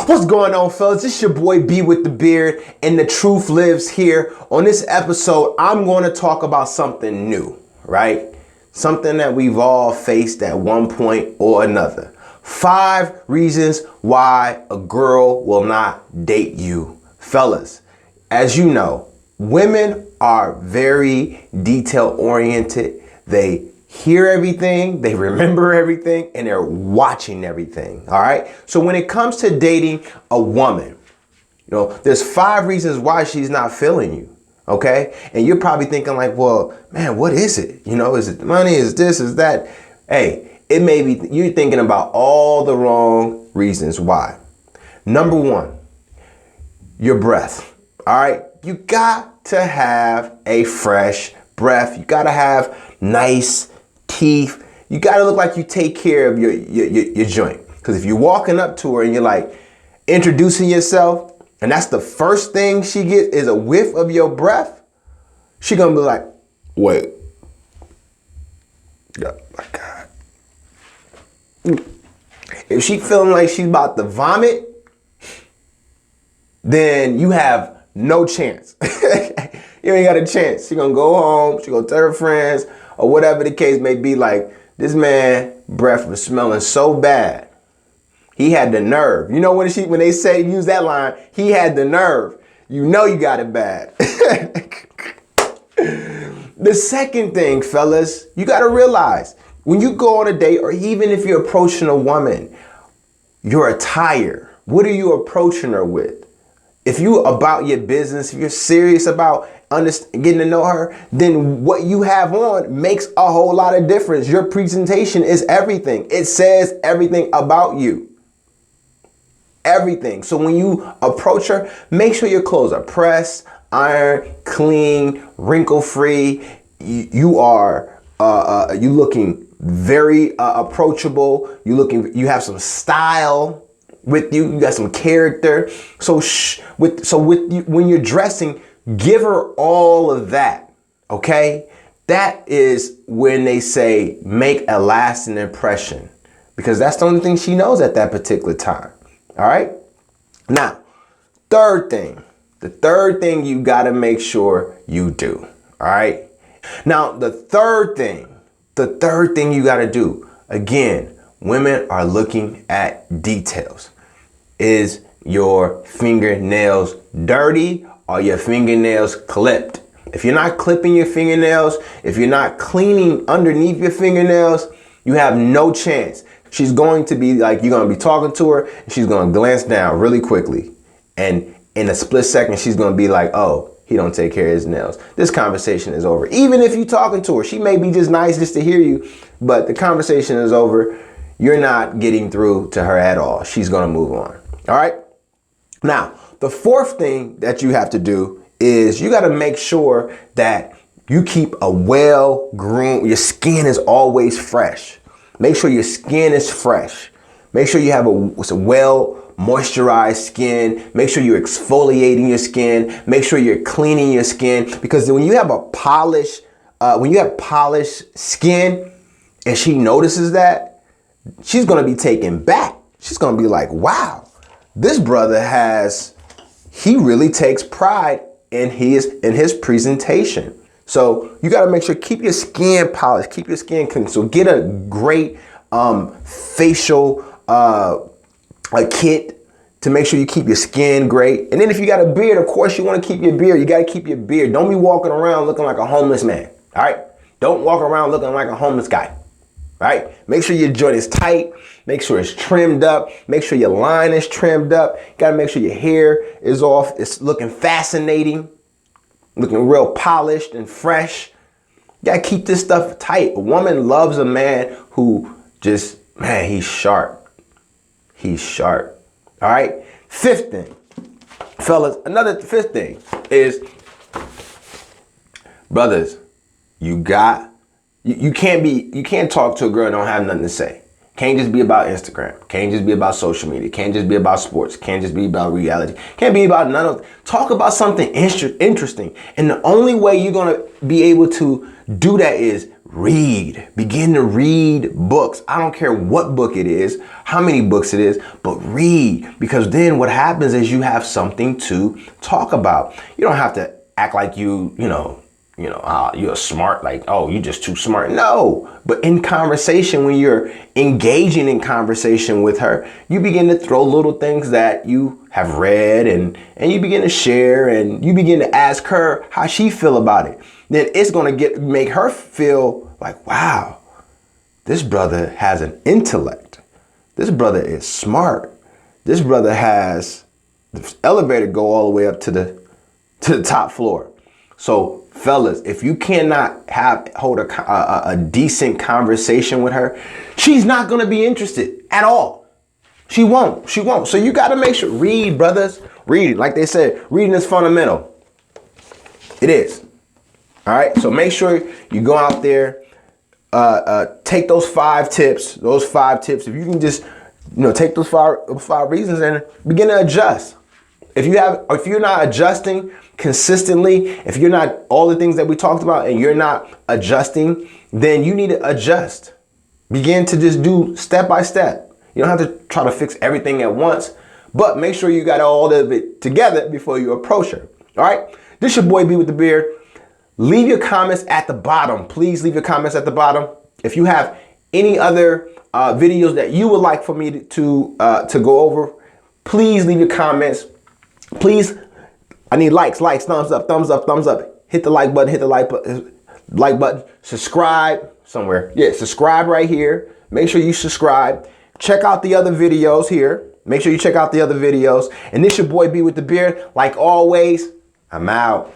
What's going on, fellas? It's your boy B with the beard, and the truth lives here. On this episode, I'm going to talk about something new, right? Something that we've all faced at one point or another. 5 reasons why a girl will not date you. Fellas, as you know, women are very detail oriented. They hear everything, they remember everything, and they're watching everything. All right. So when it comes to dating a woman, there's 5 reasons why she's not feeling you. Okay. And you're probably thinking like, well, man, what is it? Is it the money? Is this? Is that? Hey, it may be you're thinking about all the wrong reasons why. Number 1, your breath. All right. You got to have a fresh breath. You got to have nice teeth. You got to look like you take care of your joint. Because if you're walking up to her and you're like introducing yourself, and that's the first thing she gets is a whiff of your breath, she gonna be like, wait. Oh my God. If she feeling like she's about to vomit, then you have no chance. You ain't got a chance. She gonna go home, she gonna tell her friends, or whatever the case may be, like, this man breath was smelling so bad. He had the nerve. When they say use that line, he had the nerve. You got it bad. The second thing, fellas, you got to realize when you go on a date, or even if you're approaching a woman, your attire. What are you approaching her with? If you about your business, if you're serious about getting to know her, then what you have on makes a whole lot of difference. Your presentation is everything. It says everything about you. Everything. So when you approach her, make sure your clothes are pressed, ironed, clean, wrinkle-free. You looking very approachable. You have some style with you. You got some character. When you're dressing, give her all of that. Okay? That is when they say make a lasting impression, because that's the only thing she knows at that particular time. All right. Now, the third thing you got to make sure you do. All right. Now, the third thing you got to do, again, women are looking at details. Is your fingernails dirty? Are your fingernails clipped? If you're not clipping your fingernails, if you're not cleaning underneath your fingernails, you have no chance. She's going to be like, you're going to be talking to her, and she's going to glance down really quickly. And in a split second, she's going to be like, oh, he don't take care of his nails. This conversation is over. Even if you're talking to her, she may be just nice just to hear you, but the conversation is over. You're not getting through to her at all. She's going to move on. All right. Now, the fourth thing that you have to do is you got to make sure that you keep a well-groomed, your skin is always fresh. Make sure your skin is fresh. Make sure you have a well moisturized skin. Make sure you're exfoliating your skin. Make sure you're cleaning your skin, because when you have polished skin and she notices that, she's going to be taken back. She's going to be like, wow, this brother he really takes pride in his presentation. So you got to make sure, keep your skin polished, keep your skin clean. So get a great facial kit to make sure you keep your skin great. And then if you got a beard, of course you want to keep your beard. You got to keep your beard. Don't be walking around looking like a homeless man. All right. Don't walk around looking like a homeless guy. All right. Make sure your joint is tight. Make sure it's trimmed up. Make sure your line is trimmed up. You got to make sure your hair is off. It's looking fascinating. Looking real polished and fresh. You gotta keep this stuff tight. A woman loves a man who just, man, he's sharp. He's sharp. All right. 5th thing, fellas, fifth thing is, brothers, you can't talk to a girl and don't have nothing to say. Can't just be about Instagram. Can't just be about social media. Can't just be about sports. Can't just be about reality. Can't be about none of. Talk about something interesting. And the only way you're going to be able to do that is read. Begin to read books. I don't care what book it is, how many books it is, but read. Because then what happens is you have something to talk about. You don't have to act like you're smart, like, oh, you're just too smart. No, but in conversation, when you're engaging in conversation with her, you begin to throw little things that you have read and you begin to share, and you begin to ask her how she feel about it. Then it's going to make her feel like, wow, this brother has an intellect. This brother is smart. This brother has the elevator go all the way up to the top floor. So fellas, if you cannot hold a decent conversation with her, she's not going to be interested at all. She won't. So you got to make sure, read, brothers, read. Like they said, reading is fundamental. It is. All right. So make sure you go out there, take those 5 tips, if you can just, take those five reasons and begin to adjust. If you're not adjusting consistently, if you're not all the things that we talked about and you're not adjusting, then you need to adjust. Begin to just do step by step. You don't have to try to fix everything at once, but make sure you got all of it together before you approach her. All right. This your boy B with the beard. Leave your comments at the bottom. Please leave your comments at the bottom. If you have any other videos that you would like for me to go over, please leave your comments. Please, I need likes, thumbs up. Hit the like button, subscribe somewhere. Yeah, subscribe right here. Make sure you subscribe. Check out the other videos here. Make sure you check out the other videos. And this your boy B with the beard. Like always, I'm out.